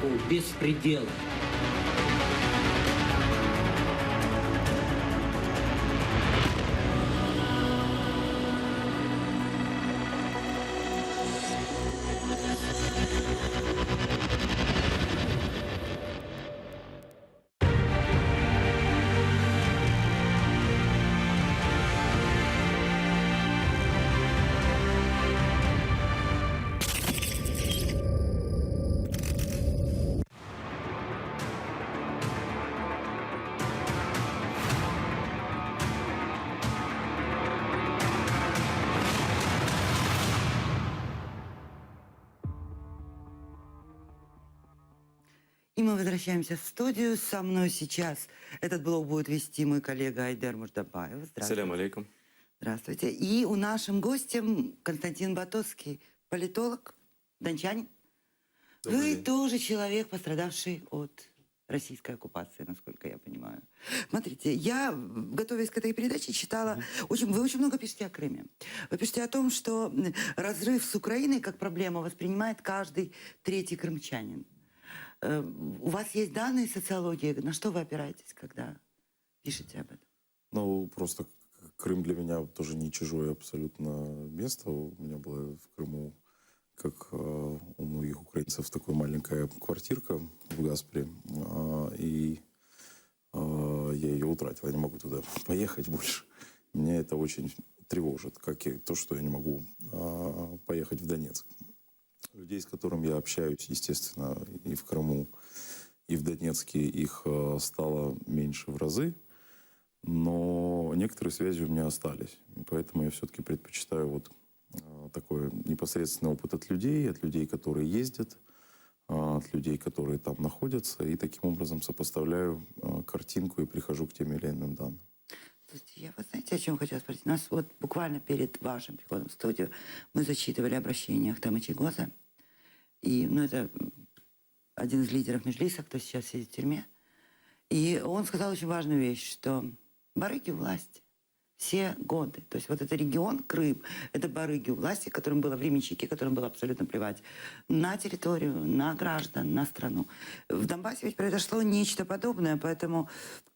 эпоху беспредела. И мы возвращаемся в студию. Со мной сейчас этот блог будет вести мой коллега Айдер Муждабаев. Здравствуйте. Салям алейкум. Здравствуйте. И у нашим гостем Константин Батоцкий, политолог, дончанин. Вы тоже человек, пострадавший от российской оккупации, насколько я понимаю. Смотрите, я, готовясь к этой передаче, читала... Вы очень много пишете о Крыме. Вы пишете о том, что разрыв с Украиной как проблему воспринимает каждый третий крымчанин. У вас есть данные социологии? На что вы опираетесь, когда пишете об этом? Ну, просто Крым для меня тоже не чужое абсолютно место. У меня была в Крыму, как у многих украинцев, такая маленькая квартирка в Гаспре. И я ее утратил. Я не могу туда поехать больше. Меня это очень тревожит, как и то, что я не могу поехать в Донецк. Людей, с которыми я общаюсь, естественно, и в Крыму, и в Донецке, их стало меньше в разы. Но некоторые связи у меня остались. И поэтому я все-таки предпочитаю вот такой непосредственный опыт от людей, которые ездят, от людей, которые там находятся. И таким образом сопоставляю картинку и прихожу к тем или иным данным. Вы знаете, о чем хотела спросить? Нас вот буквально перед вашим приходом в студию мы зачитывали обращение Ахтама Чийгоза. И, это один из лидеров Меджлиса, кто сейчас сидит в тюрьме. И он сказал очень важную вещь, что барыги у власти все годы. То есть вот это регион Крым, это барыги у власти, которым было временщики, которым было абсолютно плевать на территорию, на граждан, на страну. В Донбассе ведь произошло нечто подобное, поэтому...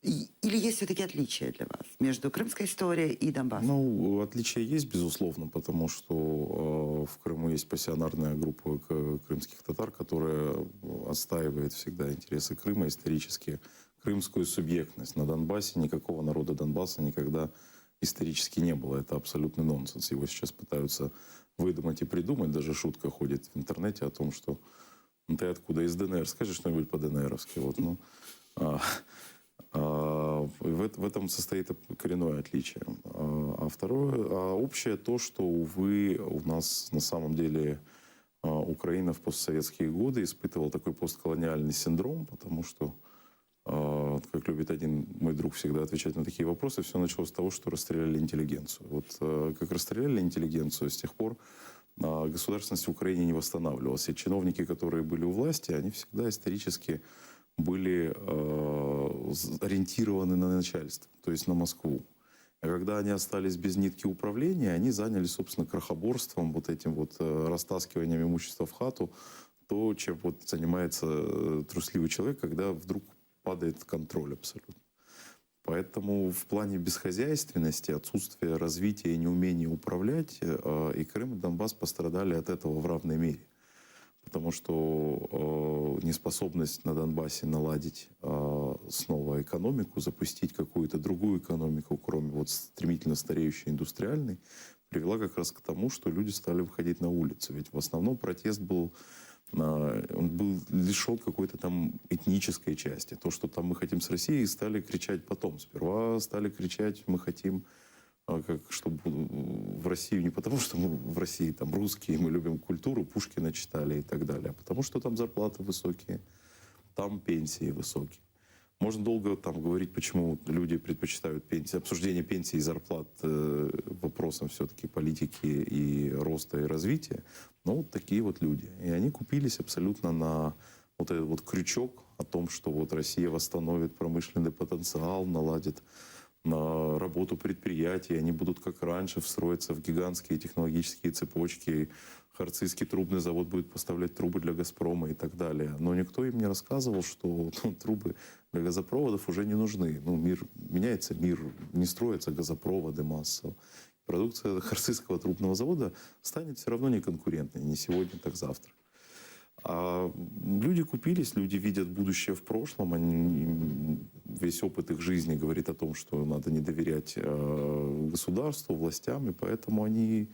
Или есть все-таки отличия для вас между крымской историей и Донбассом? Ну, отличия есть, безусловно, потому что в Крыму есть пассионарная группа крымских татар, которая отстаивает всегда интересы Крыма, исторически крымскую субъектность. На Донбассе никакого народа Донбасса никогда исторически не было. Это абсолютный нонсенс. Его сейчас пытаются выдумать и придумать. Даже шутка ходит в интернете о том, что ты откуда, из ДНР, скажи что-нибудь по-ДНРовски. Вот, в этом состоит коренное отличие. А второе, общее то, что, увы, у нас на самом деле Украина в постсоветские годы испытывала такой постколониальный синдром, потому что, как любит один мой друг всегда отвечать на такие вопросы, все началось с того, что расстреляли интеллигенцию. Вот как расстреляли интеллигенцию, с тех пор государственность в Украине не восстанавливалась. И чиновники, которые были у власти, они всегда исторически были ориентированы на начальство, то есть на Москву. А когда они остались без нитки управления, они занялись, собственно, крохоборством, вот этим вот растаскиванием имущества в хату, то, чем вот занимается трусливый человек, когда вдруг падает контроль абсолютно. Поэтому в плане бесхозяйственности, отсутствия развития и неумения управлять, и Крым, и Донбасс пострадали от этого в равной мере. Потому что неспособность на Донбассе наладить снова экономику, запустить какую-то другую экономику, кроме вот стремительно стареющей индустриальной, привела как раз к тому, что люди стали выходить на улицу. Ведь в основном протест был, он был лишен какой-то там этнической части. То, что там мы хотим с Россией, стали кричать потом. Сперва стали кричать, мы хотим, чтобы в Россию не потому, что мы в России там русские, мы любим культуру, Пушкина читали и так далее, а потому что там зарплаты высокие, там пенсии высокие. Можно долго там говорить, почему люди предпочитают пенсии. Обсуждение пенсии и зарплат вопросом все-таки политики и роста и развития. Но вот такие вот люди. И они купились абсолютно на вот этот вот крючок о том, что вот Россия восстановит промышленный потенциал, наладит на работу предприятий, они будут как раньше встроиться в гигантские технологические цепочки. Харцизский трубный завод будет поставлять трубы для «Газпрома» и так далее. Но никто им не рассказывал, что трубы для газопроводов уже не нужны. Мир меняется, мир не строятся газопроводы массово. Продукция Харцизского трубного завода станет все равно неконкурентной. Не сегодня, так завтра. А люди купились, люди видят будущее в прошлом. Весь опыт их жизни говорит о том, что надо не доверять государству, властям. И поэтому они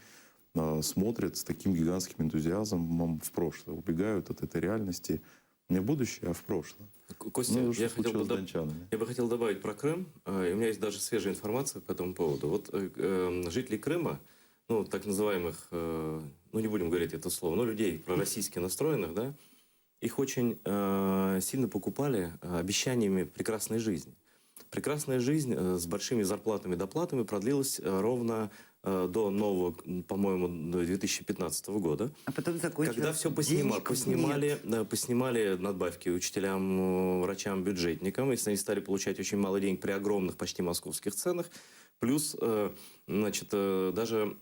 смотрят с таким гигантским энтузиазмом в прошлое. Убегают от этой реальности не в будущее, а в прошлое. Костя, я бы хотел добавить про Крым. И у меня есть даже свежая информация по этому поводу. Вот жители Крыма, так называемых, не будем говорить это слово, но людей пророссийски настроенных, да, их очень сильно покупали обещаниями прекрасной жизни. Прекрасная жизнь с большими зарплатами и доплатами продлилась ровно до нового, по-моему, до 2015 года. А потом закончилось. Когда все поснимали надбавки учителям, врачам, бюджетникам, если они стали получать очень мало денег при огромных почти московских ценах. Плюс, даже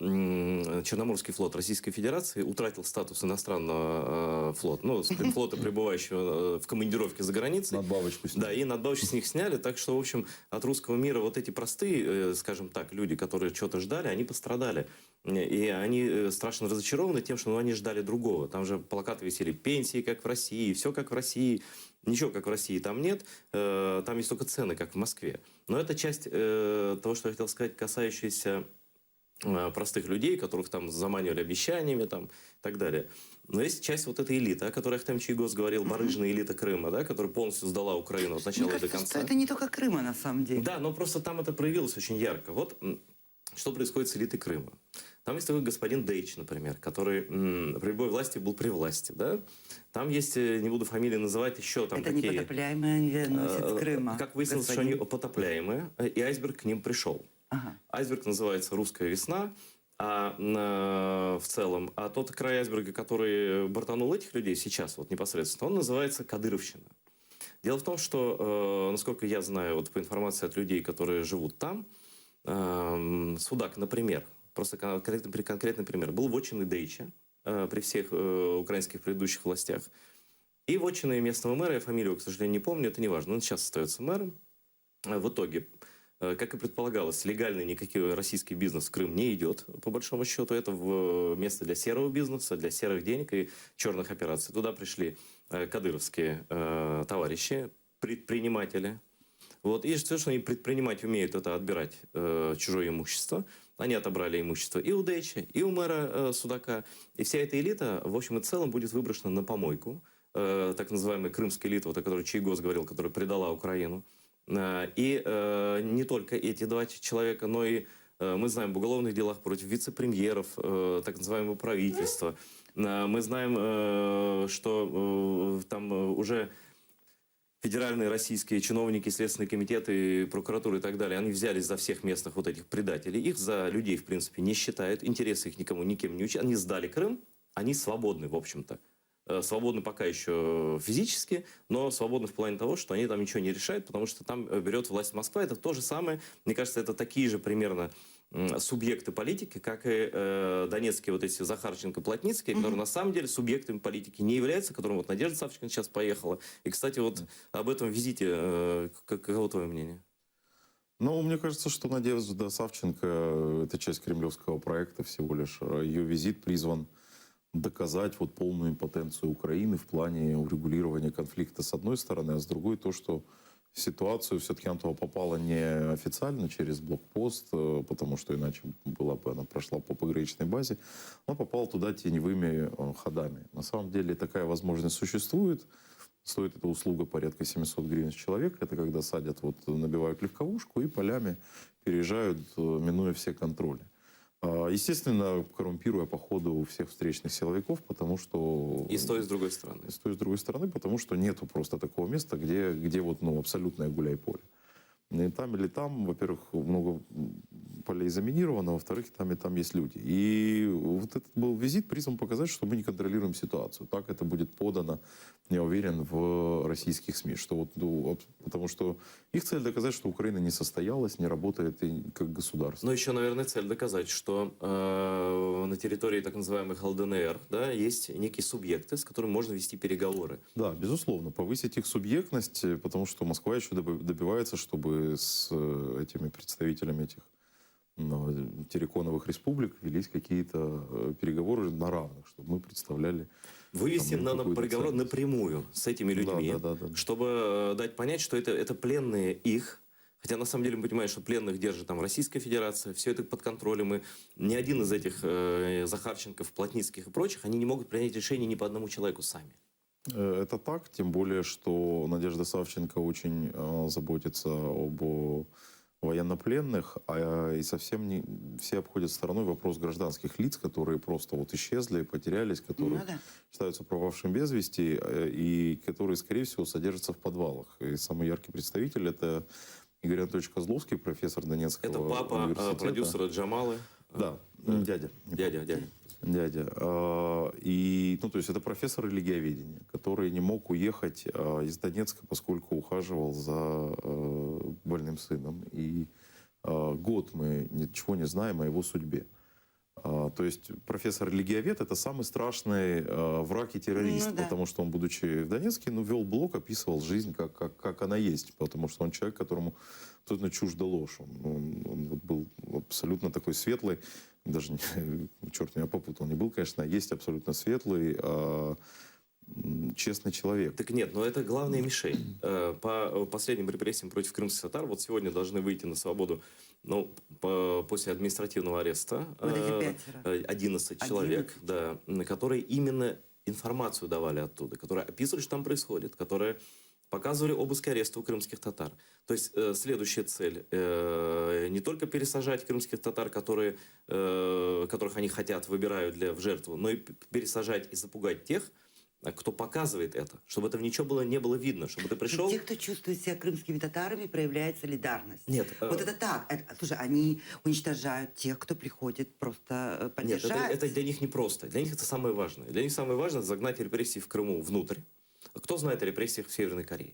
Черноморский флот Российской Федерации утратил статус иностранного флота, флота, пребывающего в командировке за границей. Надбавочку сняли. Да, и надбавочку с них сняли. Так что, в общем, от русского мира вот эти простые, скажем так, люди, которые что-то ждали, они пострадали. И они страшно разочарованы тем, что они ждали другого. Там же плакаты висели: пенсии, как в России, все как в России. Ничего, как в России, там нет. Там есть только цены, как в Москве. Но это часть того, что я хотел сказать, касающаяся простых людей, которых там заманивали обещаниями там, и так далее. Но есть часть вот этой элиты, о которой Ахтем Чийгоз говорил, барыжная элита Крыма, да, которая полностью сдала Украину от начала до конца. Что это не только Крыма, на самом деле. Да, но просто там это проявилось очень ярко. Вот что происходит с элитой Крыма. Там есть такой господин Дейч, например, который при любой власти был при власти. Да? Там есть, не буду фамилии называть, еще там это такие... непотопляемые носят с Крыма. Как выяснилось, что они потопляемые, и айсберг к ним пришел. Ага. Айсберг называется «Русская весна», в целом. А тот край айсберга, который бортанул этих людей сейчас, вот непосредственно, он называется Кадыровщина. Дело в том, что, насколько я знаю, вот по информации от людей, которые живут там, Судак, например, просто конкретный пример, был вотчиной Дейча при всех украинских предыдущих властях. И вотчиной местного мэра, я фамилию, к сожалению, не помню, это не важно, он сейчас остается мэром. В итоге, как и предполагалось, легальный никакой российский бизнес в Крым не идет, по большому счету. Это место для серого бизнеса, для серых денег и черных операций. Туда пришли кадыровские товарищи, предприниматели. Вот. И все, что они предпринимать умеют, это отбирать чужое имущество. Они отобрали имущество и у Дейча, и у мэра Судака. И вся эта элита, в общем и целом, будет выброшена на помойку. Так называемая крымская элита, вот о которой Чийгоз говорил, которая предала Украину. И не только эти два человека, но и мы знаем в уголовных делах против вице-премьеров, так называемого правительства. Мы знаем, что там уже... Федеральные российские чиновники, следственные комитеты, прокуратуры и так далее, они взялись за всех местных вот этих предателей. Их за людей, в принципе, не считают. Интересы их никому, никем не учат. Они сдали Крым, они свободны, в общем-то. Свободны пока еще физически, но свободны в плане того, что они там ничего не решают, потому что там берет власть Москва. Это то же самое. Мне кажется, это такие же примерно субъекты политики, как и донецкие вот эти Захарченко, Плотницкие, которые на самом деле субъектами политики не являются, которым вот Надежда Савченко сейчас поехала. И, кстати, вот об этом визите, каково твое мнение? Мне кажется, что Надежда Савченко – это часть кремлевского проекта всего лишь. Ее визит призван доказать вот полную импотенцию Украины в плане урегулирования конфликта с одной стороны, а с другой то, что ситуацию все-таки она туда попала не официально через блокпост, потому что иначе была бы она прошла по пограничной базе, она попала туда теневыми ходами. На самом деле такая возможность существует. Стоит эта услуга порядка 700 гривен с человека. Это когда садят, набивают легковушку и полями переезжают, минуя все контроли. Естественно, коррумпируя по ходу всех встречных силовиков, потому что... И с той, и с другой стороны. И с той, и с другой стороны, потому что нету просто такого места, где абсолютное гуляй-поле. И там или там, во-первых, много полей заминировано, во-вторых, и там есть люди. И вот этот был визит призван показать, что мы не контролируем ситуацию. Так это будет подано, я уверен, в российских СМИ. Что вот, потому что их цель доказать, что Украина не состоялась, не работает и как государство. Но еще, наверное, цель доказать, что на территории так называемых ЛДНР, да, есть некие субъекты, с которыми можно вести переговоры. Да, безусловно, повысить их субъектность, потому что Москва еще добивается, чтобы с этими представителями этих терриконовых республик велись какие-то переговоры на равных, чтобы мы представляли... Вывести там, на переговоры ценность. напрямую с этими людьми, Да. чтобы дать понять, что это пленные их. Хотя на самом деле мы понимаем, что пленных держит там Российская Федерация, все это под контролем. И ни один из этих Захарченков, Плотницких и прочих, они не могут принять решение ни по одному человеку сами. Это так, тем более, что Надежда Савченко очень заботится об военнопленных, и совсем не все обходят стороной вопрос гражданских лиц, которые просто вот исчезли, потерялись, которые считаются пропавшим без вести, и которые, скорее всего, содержатся в подвалах. И самый яркий представитель — это Игорь Анатольевич Козловский, профессор Донецкого Это папа университета. продюсера Джамалы. Да, дядя. Дядя. И, то есть это профессор религиоведения, который не мог уехать из Донецка, поскольку ухаживал за больным сыном. И год мы ничего не знаем о его судьбе. То есть профессор религиовед — это самый страшный враг и террорист, потому что он, будучи в Донецке, вел блог, описывал жизнь, как она есть, потому что он человек, которому абсолютно чужда ложь. Он вот был абсолютно такой светлый, даже, черт меня попутал, не был, конечно, а есть абсолютно светлый, честный человек. Так нет, но это главная мишень. По последним репрессиям против крымских татар, вот сегодня должны выйти на свободу, после административного ареста, 11 человек, да, которые именно информацию давали оттуда, которые описывали, что там происходит, которые показывали обыск и арест у крымских татар. То есть следующая цель не только пересажать крымских татар, которых они хотят, выбирают в жертву, но и пересажать и запугать тех, кто показывает это, чтобы этого ничего не было видно, чтобы ты пришел... И те, кто чувствует себя крымскими татарами, проявляет солидарность. Нет. Вот это так. Слушай, они уничтожают тех, кто приходит просто поддержать. Нет, это для них не просто. Для них это самое важное. Для них самое важное загнать репрессии в Крыму внутрь. Кто знает о репрессиях в Северной Корее?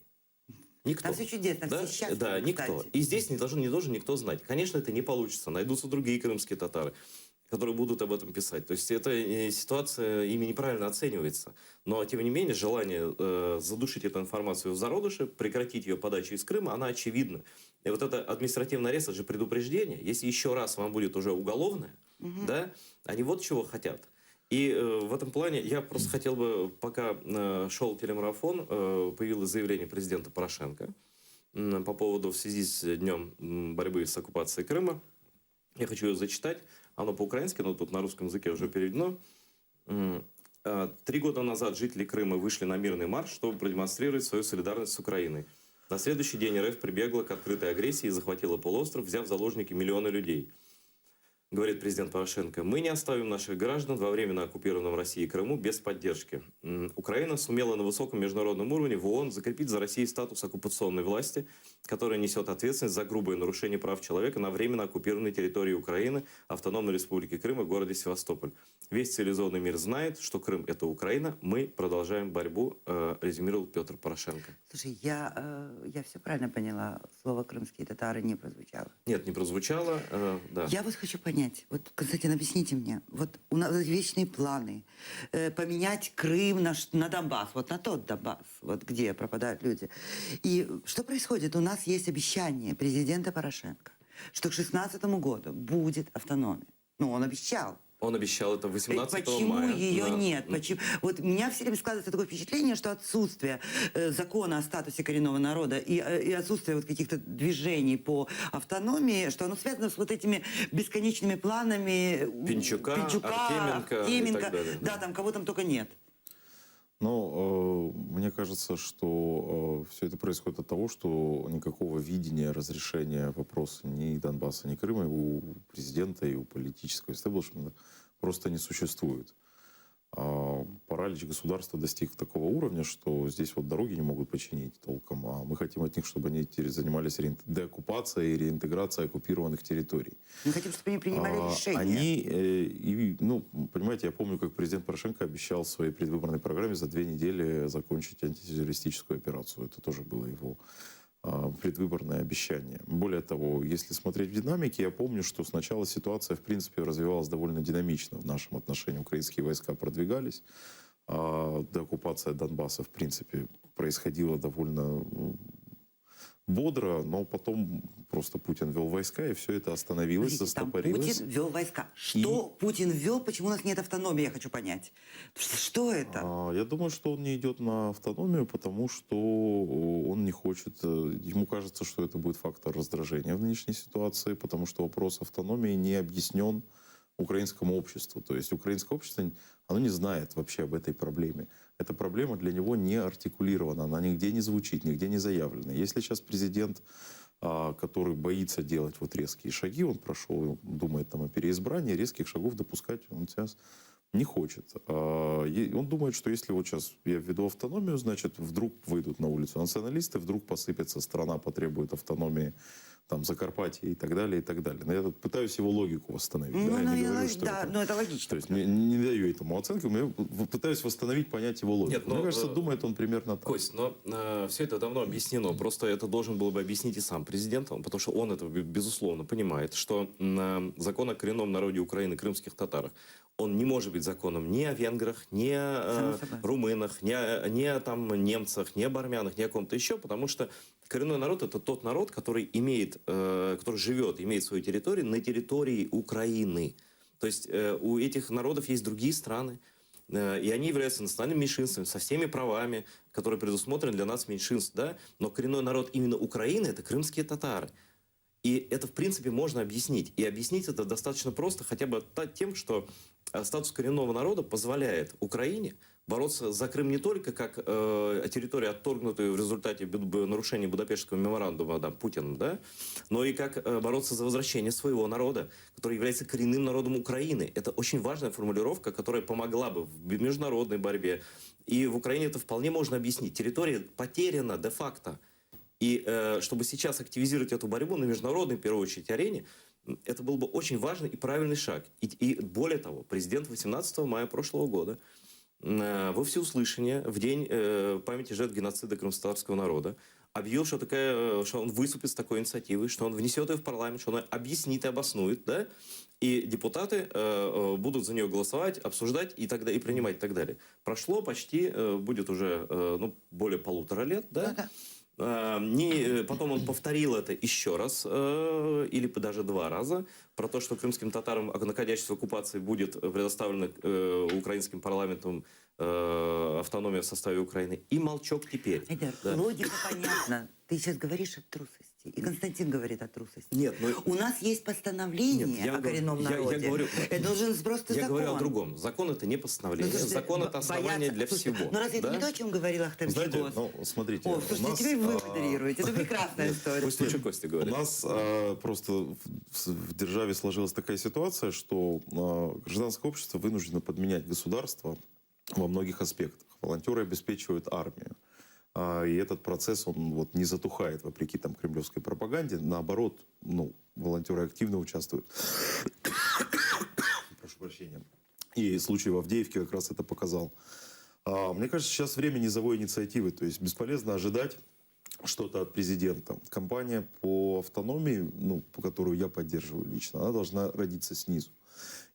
Никто. Там все чудесно, да? все счастливы, Да, никто. кстати. И здесь не должен никто знать. Конечно, это не получится. Найдутся другие крымские татары, которые будут об этом писать. То есть эта ситуация ими неправильно оценивается. Но, тем не менее, желание задушить эту информацию в зародыше, прекратить ее подачу из Крыма, она очевидна. И вот это административный арест, это же предупреждение. Если еще раз вам будет уже уголовное, да, они вот чего хотят. И в этом плане я просто хотел бы, пока шел телемарафон, появилось заявление президента Порошенко по поводу, в связи с днем борьбы с оккупацией Крыма. Я хочу ее зачитать. Оно по-украински, но тут на русском языке уже переведено. 3 года назад жители Крыма вышли на мирный марш, чтобы продемонстрировать свою солидарность с Украиной. На следующий день РФ прибегла к открытой агрессии и захватила полуостров, взяв в заложники миллионы людей. Говорит президент Порошенко, мы не оставим наших граждан во временно оккупированном Россией Крыму без поддержки. Украина сумела на высоком международном уровне в ООН закрепить за Россией статус оккупационной власти, которая несет ответственность за грубое нарушение прав человека на временно оккупированной территории Украины, Автономной Республики Крым и городе Севастополь. Весь цивилизованный мир знает, что Крым – это Украина. Мы продолжаем борьбу, резюмировал Петр Порошенко. Слушай, я все правильно поняла. Слово «крымские татары» не прозвучало. Нет, не прозвучало, да. Я вот хочу понять. Вот, Константин, объясните мне. Вот у нас вечные планы. Поменять Крым на Донбасс. Вот на тот Донбасс, вот где пропадают люди. И что происходит? У нас есть обещание президента Порошенко, что к 2016 году будет автономия. Ну, он обещал. Он обещал это 18 мая. Почему ее Да. нет? Почему? Вот у меня все время складывается такое впечатление, что отсутствие закона о статусе коренного народа и отсутствие вот каких-то движений по автономии, что оно связано с вот этими бесконечными планами Пинчука, Артеменко и так далее. Да, там кого там только нет. Но мне кажется, что все это происходит от того, что никакого видения разрешения вопроса ни Донбасса, ни Крыма у президента и у политического истеблишмента просто не существует. По паралич государства достиг такого уровня, что здесь вот дороги не могут починить толком, а мы хотим от них, чтобы они занимались деоккупацией и реинтеграцией оккупированных территорий. Мы хотим, чтобы они принимали решения. Ну, понимаете, я помню, как президент Порошенко обещал в своей предвыборной программе за 2 недели закончить антитеррористическую операцию. Это тоже было его предвыборное обещание. Более того, если смотреть в динамике, я помню, что сначала ситуация, в принципе, развивалась довольно динамично в нашем отношении. Украинские войска продвигались, деоккупация Донбасса, в принципе, происходила довольно бодро, но потом просто Путин ввел войска, и все это остановилось, Подождите, там застопорилось. Путин ввел войска. Что Путин ввел? Почему у нас нет автономии, я хочу понять. Что это? Я думаю, что он не идет на автономию, потому что он не хочет, ему кажется, что это будет фактор раздражения в нынешней ситуации, потому что вопрос автономии не объяснен украинскому обществу. То есть украинское общество, оно не знает вообще об этой проблеме. Эта проблема для него не артикулирована, она нигде не звучит, нигде не заявлена. Если сейчас президент, который боится делать вот резкие шаги, он прошел, думает там о переизбрании, резких шагов допускать он сейчас не хочет. Он думает, что если вот сейчас я введу автономию, значит, вдруг выйдут на улицу националисты, вдруг посыпется, страна потребует автономии, там, Закарпатье и так далее, и так далее. Но я тут пытаюсь его логику восстановить. Ну, я не говорю, что да, но это логично. То есть не даю этому оценку, я пытаюсь восстановить, понять его логику. Нет, но, мне кажется, думает он примерно так. Кость, но все это давно объяснено. Просто это должен был бы объяснить и сам президент, потому что он это, безусловно, понимает, что закон о коренном народе Украины, крымских татарах, он не может быть законом ни о венграх, ни о румынах, ни о там, немцах, ни об армянах, ни о ком-то еще, потому что коренной народ – это тот народ, который который живет, имеет свою территорию на территории Украины. То есть у этих народов есть другие страны, и они являются национальными меньшинствами со всеми правами, которые предусмотрены для нас меньшинств. Да? Но коренной народ именно Украины – это крымские татары. И это, в принципе, можно объяснить. И объяснить это достаточно просто хотя бы тем, что статус коренного народа позволяет Украине бороться за Крым не только как территория, отторгнутая в результате нарушения Будапештского меморандума Путиным, да, но и как бороться за возвращение своего народа, который является коренным народом Украины. Это очень важная формулировка, которая помогла бы в международной борьбе. И в Украине это вполне можно объяснить. Территория потеряна де-факто. И чтобы сейчас активизировать эту борьбу на международной, в первую очередь, арене, это был бы очень важный и правильный шаг. И более того, президент 18 мая прошлого года во всеуслышание, в день памяти жертв геноцида крымскотатарского народа, объявил, что он выступит с такой инициативой, что он внесет ее в парламент, что он объяснит и обоснует, да, и депутаты будут за нее голосовать, обсуждать и принимать и так далее. Прошло почти, будет уже более 1,5 лет, да? Потом он повторил это еще раз, или даже 2 раза, про то, что крымским татарам, находящимся в оккупации, будет предоставлена украинским парламентом автономия в составе Украины. И молчок теперь. Айдар, да. логика понятна. Ты сейчас говоришь о трусости. И Константин говорит о трусости. Нет, у нас есть постановление о коренном народе. Это должен просто закон. Я говорю о другом. Закон это не постановление. Закон это основание для всего. Ну разве это не то, о чем говорил Ахтем Чийгоз? Смотрите. Слушайте, теперь вы модерируете. Это прекрасная история. Пусть лучше Костя говорит. У нас просто в державе сложилась такая ситуация, что гражданское общество вынуждено подменять государство во многих аспектах. Волонтеры обеспечивают армию. И этот процесс, он не затухает, вопреки кремлевской пропаганде. Наоборот, волонтеры активно участвуют. Прошу прощения. И случай в Авдеевке как раз это показал. Мне кажется, сейчас время низовой инициативы. То есть бесполезно ожидать что-то от президента. Кампания по автономии, которую я поддерживаю лично, она должна родиться снизу.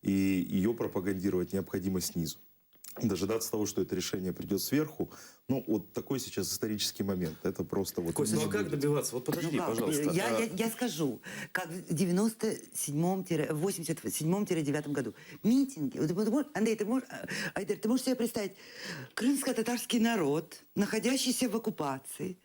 И ее пропагандировать необходимо снизу. Дожидаться того, что это решение придет сверху, вот такой сейчас исторический момент. Это просто Костя, как добиваться? Вот подожди, пожалуйста. Я скажу, как в 87-89 году. Митинги. Андрей, Айдар, ты можешь себе представить, крымско-татарский народ, находящийся в оккупации,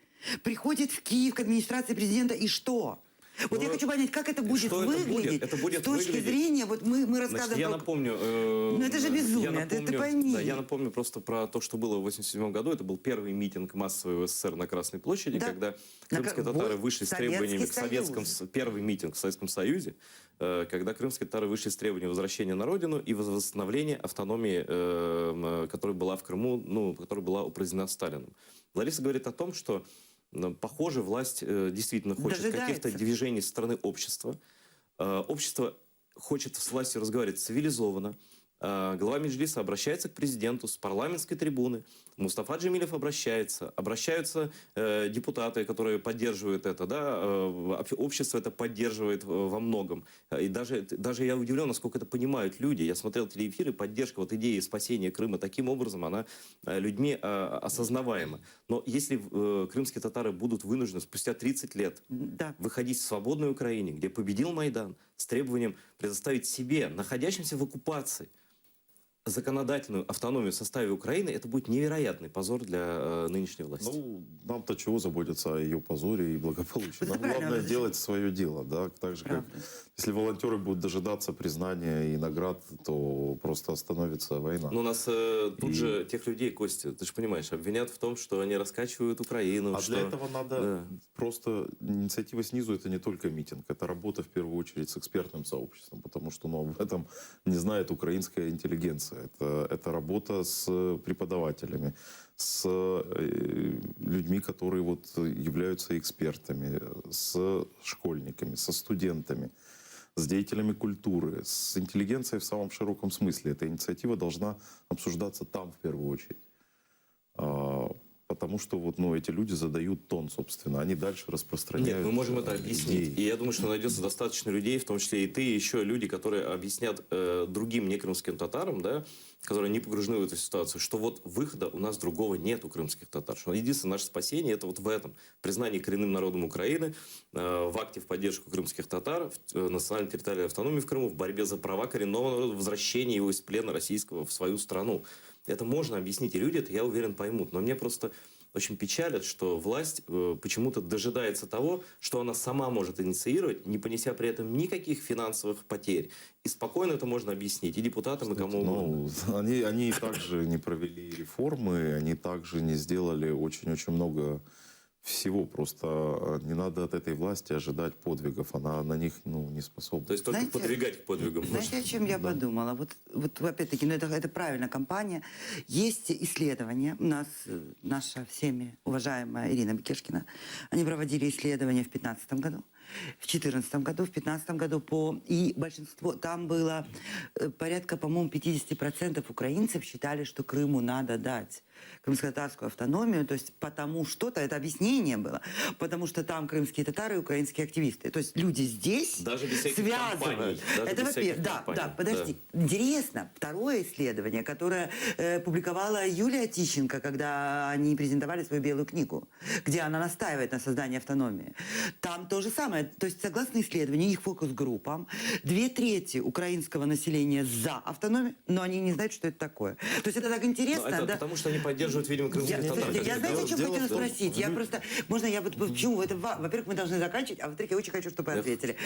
приходит в Киев к администрации президента, и что? Вот я Ну, хочу понять, как это будет что это будет? выглядеть Это будет с точки выглядеть- зрения, вот мы Значит, рассказываем я про... напомню... Ну, это же безумие, я ты напомню- пойми. Да, я напомню просто про то, что было в 1987 году. Это был первый митинг массовый в СССР на Красной площади, Да. когда На крымские Кра- татары вот, вышли с Советский требованиями к Советскому... Союз. Первый митинг в Советском Союзе, когда крымские татары вышли с требованием возвращения на родину и восстановления автономии, которая была в Крыму, ну, которая была упразднена Сталином. Лариса говорит о том, что, похоже, власть действительно хочет Дожидается. каких-то движений со стороны общества. Общество хочет с властью разговаривать цивилизованно. Глава Меджлиса обращается к президенту с парламентской трибуны. Мустафа Джемилев обращаются депутаты, которые поддерживают это, да, общество это поддерживает во многом. И даже я удивлен, насколько это понимают люди. Я смотрел телеэфиры, поддержка вот идеи спасения Крыма таким образом, она людьми осознаваема. Но если крымские татары будут вынуждены спустя 30 лет Да. выходить в свободной Украине, где победил Майдан, с требованием предоставить себе, находящимся в оккупации, законодательную автономию в составе Украины, это будет невероятный позор для нынешней власти. Ну, нам-то чего заботиться о ее позоре и благополучии? Это Нам правильно, главное это делать свое дело, да, так же, как Правда. если волонтеры будут дожидаться признания и наград, то просто остановится война. Но у нас тут же тех людей, Костя, ты же понимаешь, обвинят в том, что они раскачивают Украину. А что... для этого надо Да. просто инициатива снизу, это не только митинг, это работа в первую очередь с экспертным сообществом, потому что об этом не знает украинская интеллигенция. Это работа с преподавателями, с людьми, которые вот являются экспертами, с школьниками, со студентами, с деятелями культуры, с интеллигенцией в самом широком смысле. Эта инициатива должна обсуждаться там в первую очередь. Потому что вот, эти люди задают тон, собственно. Они дальше распространяют. Нет, мы можем это объяснить. идеи. И я думаю, что найдется достаточно людей, в том числе и ты, и еще люди, которые объяснят другим некрымским татарам, да, которые не погружены в эту ситуацию, что вот выхода у нас другого нет у крымских татар. Что единственное наше спасение это вот в этом. Признании коренным народом Украины, в акте в поддержку крымских татар, в национальной территориальной автономии в Крыму, в борьбе за права коренного народа, возвращение его из плена российского в свою страну. Это можно объяснить, и люди это, я уверен, поймут. Но мне просто очень печалит, что власть почему-то дожидается того, что она сама может инициировать, не понеся при этом никаких финансовых потерь. И спокойно это можно объяснить и депутатам, и кому угодно. Они также не провели реформы, они также не сделали очень-очень много всего. Просто не надо от этой власти ожидать подвигов. Она на них не способна. То есть только Знаете, подвигать к подвигам. Знаете, о чем я подумала? Вот опять-таки, это правильная кампания. Есть исследования. У нас наша всеми уважаемая Ирина Бекешкина, они проводили исследования в 2015 году, в 2014 году, в 2015 году и большинство, там было порядка, по-моему, 50% украинцев считали, что Крыму надо дать крымско-татарскую автономию, то есть потому что-то, это объяснение было, потому что там крымские татары и украинские активисты. То есть люди здесь Даже без всяких связывают. кампаний. Даже Это без всяких во-первых. Да, кампаний. да, подожди. Интересно, второе исследование, которое публиковала Юлия Тищенко, когда они презентовали свою белую книгу, где она настаивает на создании автономии. Там то же самое. То есть, согласно исследованию, их фокус-группам, 2/3 украинского населения за автономию, но они не знают, что это такое. То есть это так интересно, Это да? потому что они поддерживают, видимо, крымских татар. Слушайте, я знаете, о чем дело хотела в том, спросить? Я просто... Можно я вот почему? Это, во-первых, мы должны заканчивать, а во-вторых, я очень хочу, чтобы вы ответили.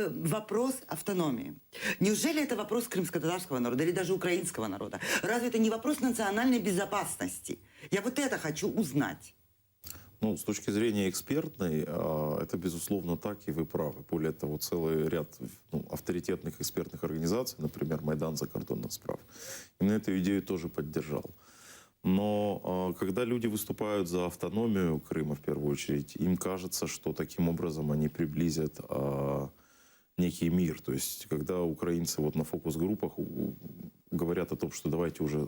Вопрос автономии. Неужели это вопрос крымско-татарского народа или даже украинского народа? Разве это не вопрос национальной безопасности? Я вот это хочу узнать. С точки зрения экспертной, это безусловно так, и вы правы. Более того, целый ряд авторитетных экспертных организаций, например, Майдан закордонных справ, именно эту идею тоже поддержал. Но когда люди выступают за автономию Крыма, в первую очередь, им кажется, что таким образом они приблизят некий мир. То есть, когда украинцы на фокус-группах говорят о том, что давайте уже,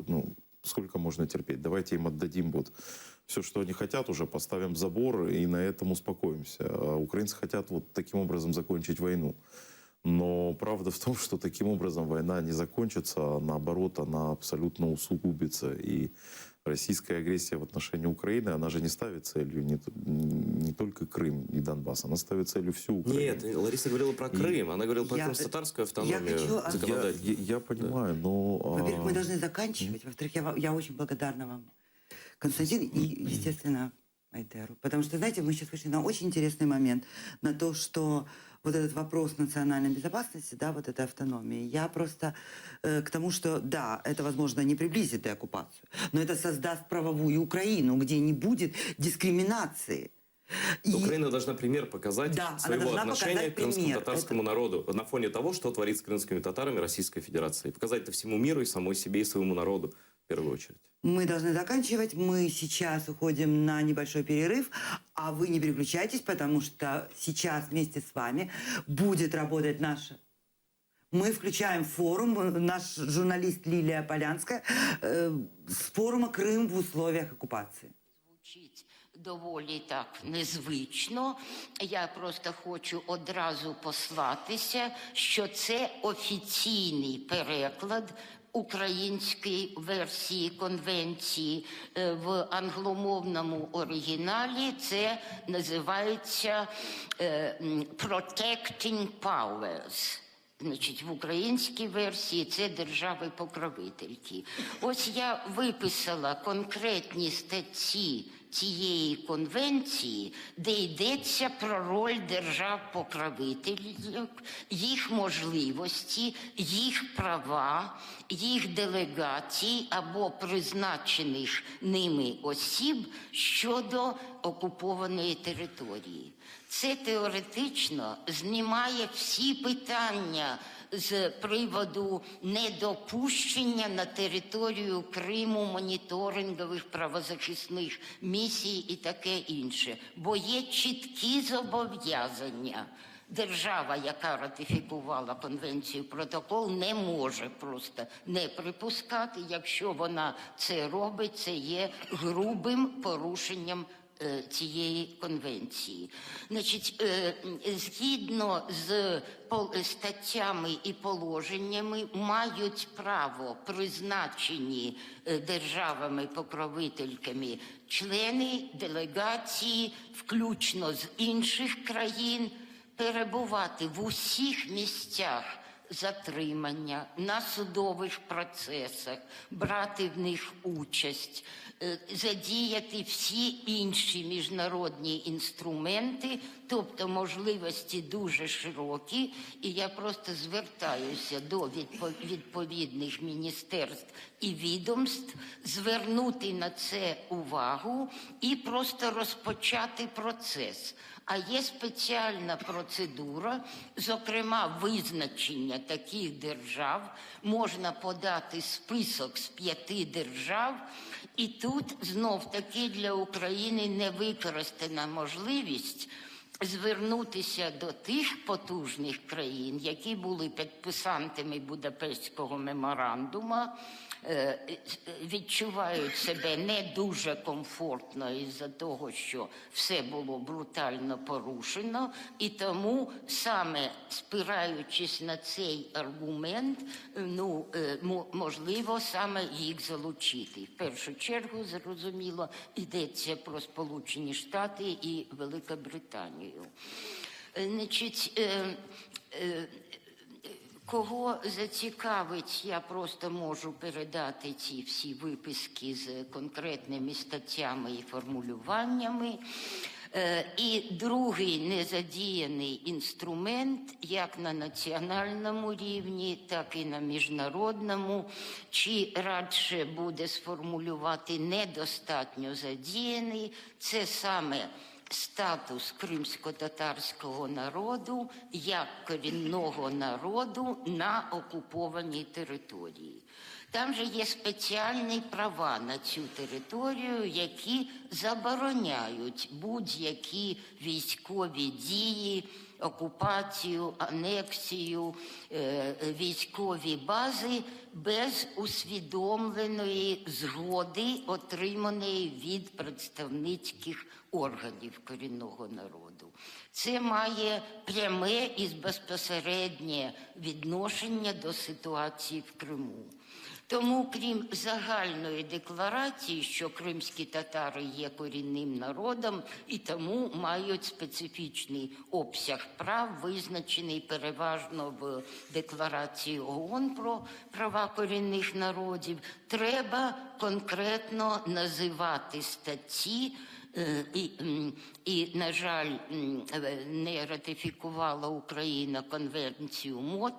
сколько можно терпеть, давайте им отдадим все, что они хотят, уже поставим забор и на этом успокоимся. А украинцы хотят таким образом закончить войну. Но правда в том, что таким образом война не закончится, а наоборот, она абсолютно усугубится. И российская агрессия в отношении Украины, она же не ставит целью не только Крым и Донбасс, она ставит целью всю Украину. Нет, Лариса говорила про Крым, она говорила про крымско-татарскую автономию законодательную. Я понимаю, но... Во-первых, мы должны заканчивать. Во-вторых, я очень благодарна вам, Константин. И, естественно, Айдеру. Потому что, знаете, мы сейчас вышли на очень интересный момент, на то, что вот этот вопрос национальной безопасности, да, вот этой автономии, я просто к тому, что, да, это, возможно, не приблизит деоккупацию, но это создаст правовую Украину, где не будет дискриминации. И- Украина должна пример показать Да, она своего должна отношения показать к крымскому пример. татарскому народу на фоне того, что творит с крымскими татарами Российская Федерация. И показать это всему миру и самой себе и своему народу в первую очередь. Мы должны заканчивать. Мы сейчас уходим на небольшой перерыв, а вы не переключайтесь, потому что сейчас вместе с вами будет работать наша... Мы включаем форум, наш журналист Лилия Полянская с форума «Крым в условиях оккупации». Звучить доволі так незвично. Я просто хочу одразу послатися, що це офіційний переклад української версії конвенції. В англомовному оригіналі це називається «Protecting Powers». Значить, в українській версії це держави-покровительки. Ось я виписала конкретні статті цієї конвенції, де йдеться про роль держав-покровителів, їх можливості, їх права, їх делегацій або призначених ними осіб щодо окупованої території. Це теоретично знімає всі питання з приводу недопущення на територію Криму моніторингових правозахисних місій і таке інше. Бо є чіткі зобов'язання. Держава, яка ратифікувала конвенцію, протокол, не може просто не припускати. Якщо вона це робить, це є грубим порушенням цієї конвенції. Значить, згідно з статтями і положеннями мають право призначені державами-покровительками члени делегації, включно з інших країн, перебувати в усіх місцях затримання, на судових процесах, брати в них участь, задіяти всі інші міжнародні інструменти, тобто можливості дуже широкі, і я просто звертаюся до відповідних міністерств і відомств звернути на це увагу і просто розпочати процес. А є спеціальна процедура, зокрема визначення таких держав, можна подати список з 5 держав, і тут знов-таки для України не використана можливість звернутися до тих потужних країн, які були підписантами Будапештського меморандуму, відчувають себе не дуже комфортно із-за того, що все було брутально порушено, і тому саме спираючись на цей аргумент, можливо саме їх залучити. В першу чергу, зрозуміло, йдеться про Сполучені Штати і Великобританію. Значить, кого зацікавить, я просто можу передати ці всі виписки з конкретними статтями і формулюваннями. І другий незадіяний інструмент, як на національному рівні, так і на міжнародному, чи радше буде сформулювати недостатньо задіяний, це саме статус кримсько-татарського народу як корінного народу на окупованій території. Там же є спеціальні права на цю територію, які забороняють будь-які військові дії, окупацію, анексію, військові бази без усвідомленої згоди, отриманої від представницьких органів корінного народу. Це має пряме і безпосереднє відношення до ситуації в Криму. Тому, крім загальної декларації, що кримські татари є корінним народом і тому мають специфічний обсяг прав, визначений переважно в декларації ООН про права корінних народів, треба конкретно називати статті, І, на жаль, не ратифікувала Україна конвенцію МОД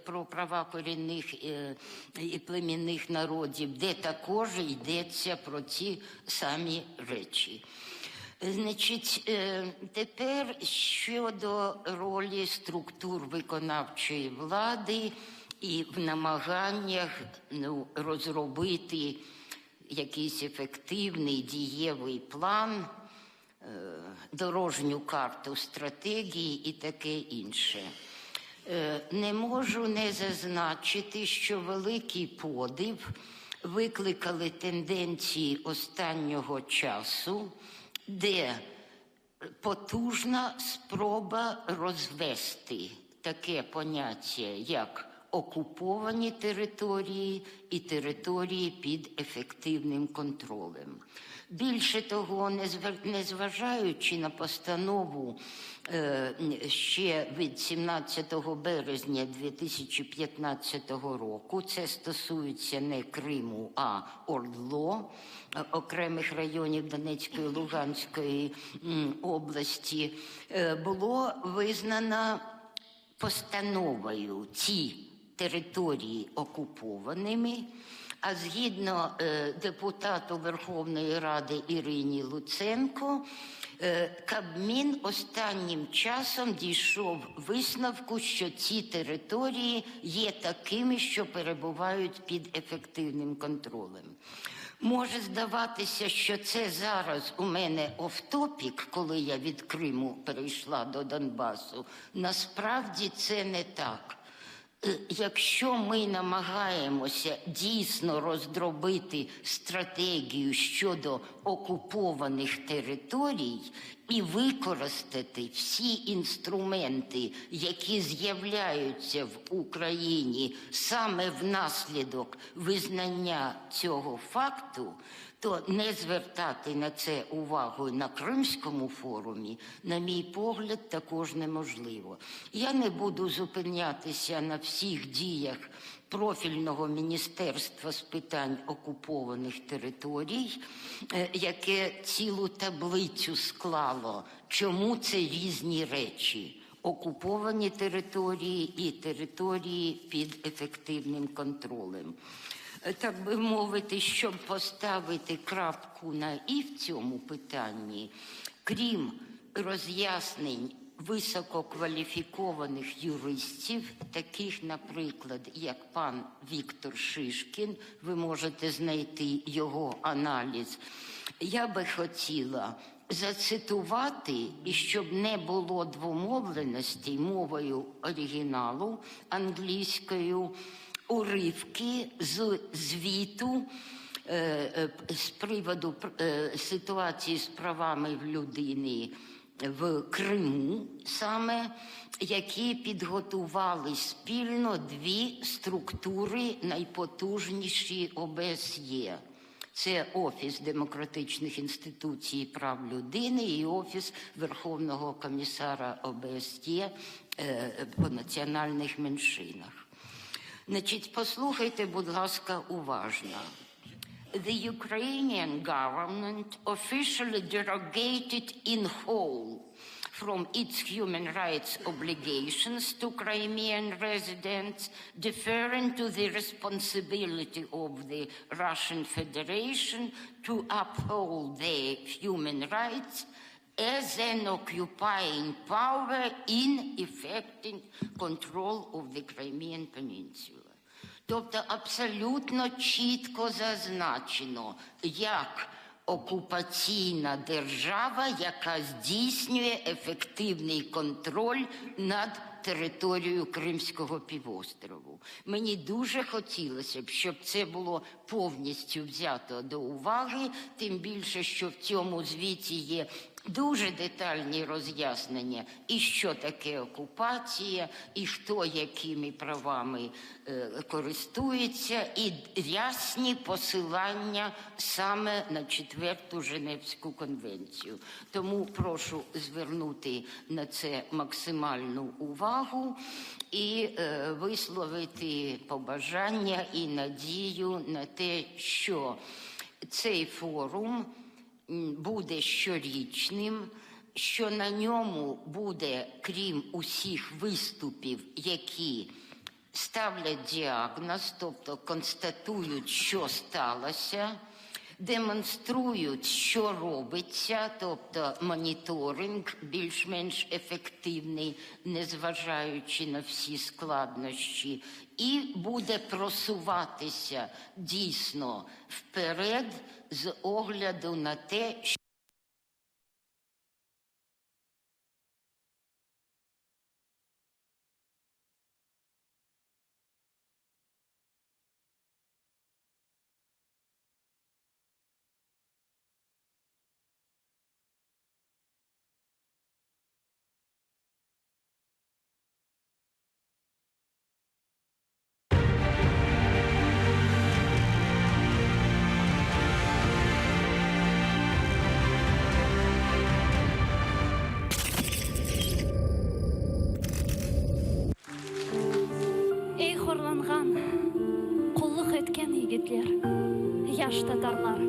про права корінних і племінних народів, де також йдеться про ці самі речі. Значить, тепер щодо ролі структур виконавчої влади і в намаганнях розробити якийсь ефективний дієвий план, дорожню карту стратегії і таке інше. Не можу не зазначити, що великий подив викликали тенденції останнього часу, де потужна спроба розвести таке поняття, як окуповані території і території під ефективним контролем. Більше того, незважаючи на постанову ще від 17 березня 2015 року, це стосується не Криму, а ОРДЛО, окремих районів Донецької, Луганської області, було визнано постановою ці території окупованими, а згідно депутату Верховної Ради Ірині Луценко, Кабмін останнім часом дійшов висновку, що ці території є такими, що перебувають під ефективним контролем. Може здаватися, що це зараз у мене офтопік, коли я від Криму перейшла до Донбасу. Насправді це не так. Якщо ми намагаємося дійсно роздробити стратегію щодо окупованих територій і використати всі інструменти, які з'являються в Україні саме внаслідок визнання цього факту, то не звертати на це увагу на Кримському форумі, на мій погляд, також неможливо. Я не буду зупинятися на всіх діях профільного Міністерства з питань окупованих територій, яке цілу таблицю склало, чому це різні речі. Окуповані території і території під ефективним контролем. Так би мовити, щоб поставити крапку на «і» в цьому питанні, крім роз'яснень висококваліфікованих юристів, таких, наприклад, як пан Віктор Шишкін, ви можете знайти його аналіз, я би хотіла зацитувати, і щоб не було двомовленостей, мовою оригіналу, англійською, уривки з звіту з приводу ситуації з правами людини в Криму, саме, які підготували спільно дві структури найпотужніші ОБСЄ. Це Офіс демократичних інституцій і прав людини і Офіс Верховного комісара ОБСЄ по національних меншинах. Значить, послухайте, будь ласка, уважно. The Ukrainian government officially derogated in whole from its human rights obligations to Crimean residents, deferring to the responsibility of the Russian Federation to uphold their human rights as an occupying power in effecting control of the Crimean Peninsula. Тобто абсолютно чітко зазначено, як окупаційна держава, яка здійснює ефективний контроль над територією Кримського півострову. Мені дуже хотілося б, щоб це було повністю взято до уваги, тим більше, що в цьому звіті є дуже детальні роз'яснення, і що таке окупація, і хто якими правами користується, і ясні посилання саме на 4-ту Женевську конвенцію. Тому прошу звернути на це максимальну увагу і висловити побажання і надію на те, що цей форум буде щорічним, що на ньому буде, крім усіх виступів, які ставлять діагноз, тобто констатують, що сталося, демонструють, що робиться, тобто моніторинг більш-менш ефективний, незважаючи на всі складнощі, і буде просуватися дійсно вперед з огляду на те, що Ей хорланған, құллық еткен егетлер, яш татарлар.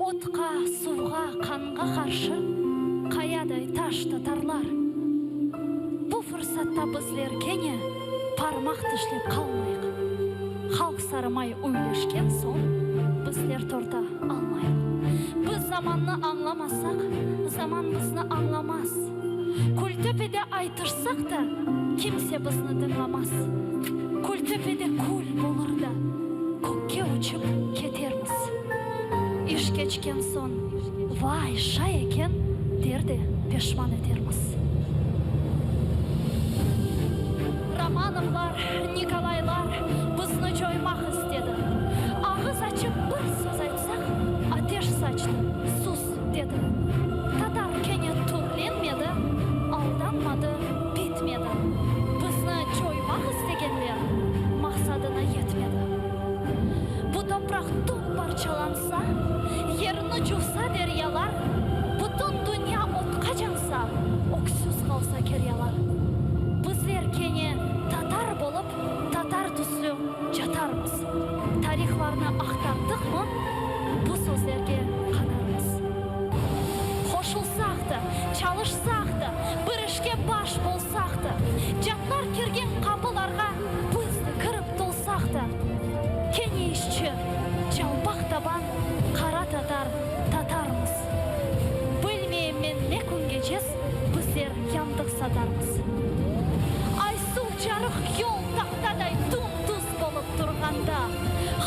Отқа, суға, қанға қаршы, қаядай таш татарлар. Бұл фұрсатта біздер кене пармақ тішлеп қалмайық. Халық сарымай өйлешкен соң, біздер торта алмайық. Біз заманны аңламасақ, заман бізді аңламас. Көлтөпеде айтырсақ та, kimse бізді дыңламас. Көлтөпеде көл болыр да, көкке ұшып кетерміз. Иш кечкен сон, вай, шай екен, дерде пешман етерміз. Романовлар, Николайлар бізді жоймақ істеді. Ағыз açып бір сөз айтсақ, атеш сачты, сус деді. Татар кене турленмеді, алданмады, битмеді. Бізді жоймақ істегенлер мақсадына етмеді. Бұ топрақ топ парчаланса, еріні жуса дерялар, бұтын дүния отқа жанса, өксіз қалса керялар. Біздер кене татар болып, татар түсі жатармыз. Тарихларны ақтардық мы, бұл сөздерге қанармыз. Қошылсақ та, чалышсақ та, бір ішке баш болсақ та, жатлар керген қапыларға бізді кіріп толсақ та, кене ішчі, жалпақ табан, қара татар, татармыз. Білмеймен не күнге жез, біздер яндық сатармыз. Айсу жарық yol тақтадай тұм-тұз болып тұрғанда,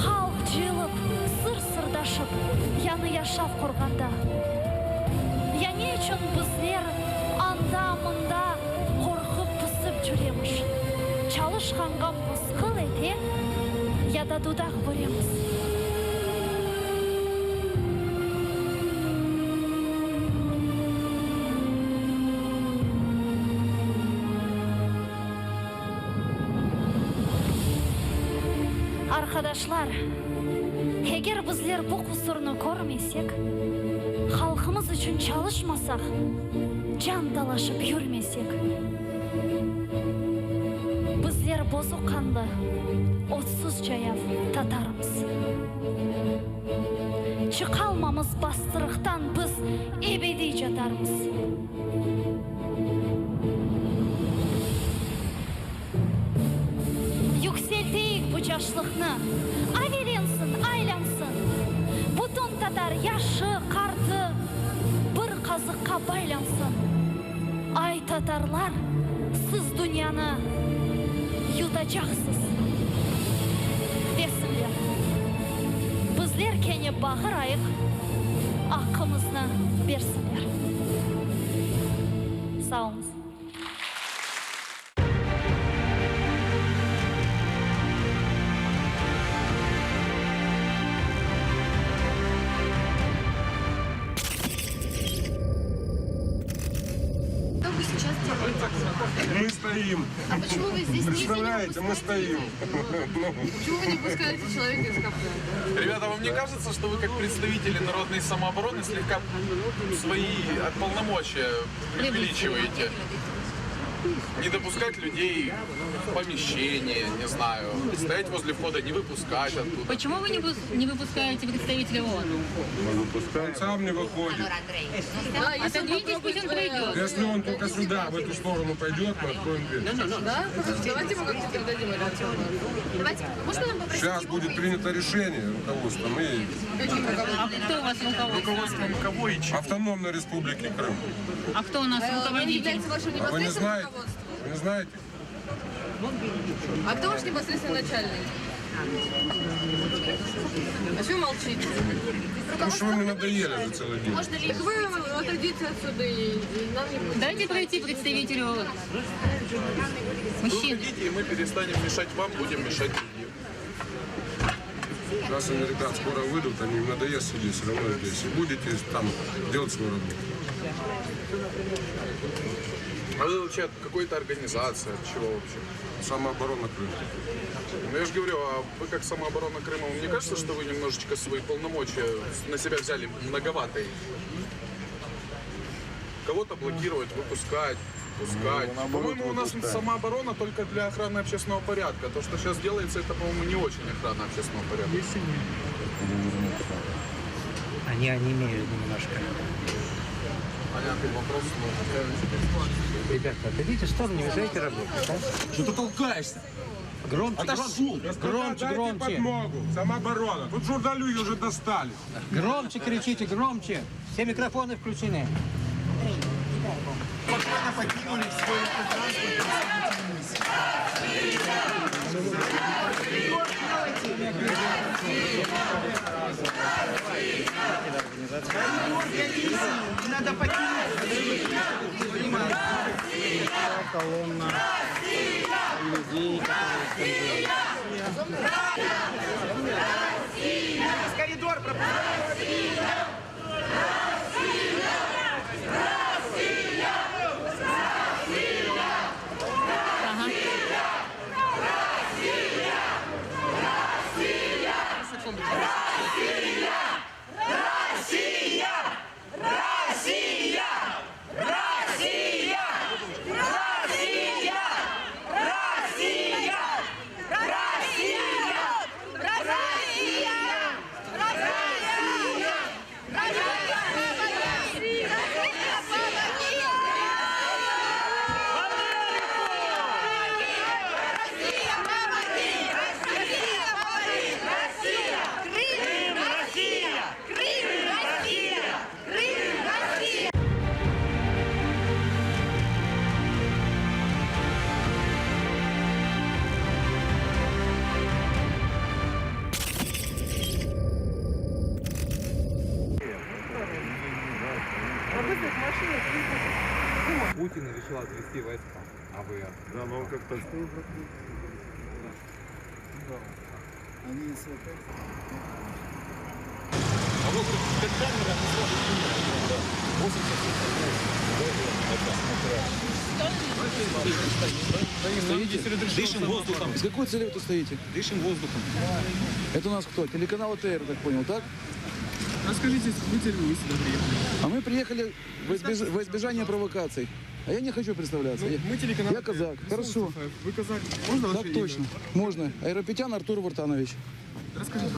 халық жылып, сыр-сырдашып, яны яшап құрғанда. Яне үшін біздер анда-мұнда қорқып пысып жүреміз. Çalışқанға мысқыл ете, яда дудақ көреміз. Arkadaşlar, егер біздер бұл құсырны көрмесек, халқымыз үшін çalışмасақ, жан талашып жүрмесек, біздер бозу қанды, отсыз жаяв татармыз. Çıkalmamız bastırıqtan biz ebedi жатармыз. Yükselteyik bu caşlıqны, avelensin, aylansın. Butun tatar yaşı, kartı, bir қазыққа байлансın. Ay tatarlar, siz dünyаны yutacaqsız. Desinler. Bizler kene bağırayıq, ақымызны берсінler. Sağ olunuz. Мы стоим. А почему вы здесь Представляете, мы стоим. Почему вы не пускаете человека из кафе? Ребята, вам не кажется, что вы как представители народной самообороны слегка свои полномочия преувеличиваете? Не допускать людей в помещение, не знаю, стоять возле входа, не выпускать оттуда. Почему вы не выпускаете представителя ООН? Он сам не выходит. Отодвиньтесь, пусть он пройдет. Если он только сюда, в эту сторону пойдет, мы откроем дверь. Да? Давайте мы как-то дадим Давайте, можно нам попросить Сейчас его будет выйти? принято решение руководством и А кто у вас руководство? Кого и чего? Автономной Республики Крым. А кто у нас Он руководитель? является вашим А вы не непосредственным знаете? руководством? Вы не знаете? А кто ваш непосредственный начальник? А что молчите? Потому что вы мне надоели за целый день. Можно ли вы отойдите отсюда и нам не будет? Дайте пройти представителю мужчины. Уходите, и мы перестанем мешать вам, будем мешать другим. Раз они, ребят, скоро выйдут, они им надоест сидеть все равно здесь. И будете там делать свою работу. А вы вообще от какой-то организации, от чего вообще? Самооборона Крыма. Ну, я же говорю, а вы как самооборона Крыма, вам не кажется, что вы немножечко свои полномочия на себя взяли многоватые? Кого-то блокировать, выпускать, пускать. По-моему, у нас самооборона только для охраны общественного порядка. То, что сейчас делается, это, по-моему, не очень охрана общественного порядка. Они онемеют немножко. Понятный вопрос. Ребята, отойдите в сторону, не мешайте работать. А? Что ты толкаешься? Громче, громче, Дайте громче. подмогу. Самооборона. Тут журналюги уже достали. Громче кричите, громче. Все микрофоны включены. Колонна людей, Коридор Путин решил отвести войска. А вы? Да, но он как-то... Дышим воздухом. С какой целью вы тут стоите? Дышим воздухом. Это у нас кто? Телеканал АТР, так понял, так? Расскажите, будете ли вы сюда приехали? А мы приехали во избежание провокаций. А я не хочу представляться. Мы телеканал Я казак. Хорошо. Вы казак. Можно Так точно. Можно. Айрапетян Артур Вартанович. Расскажите.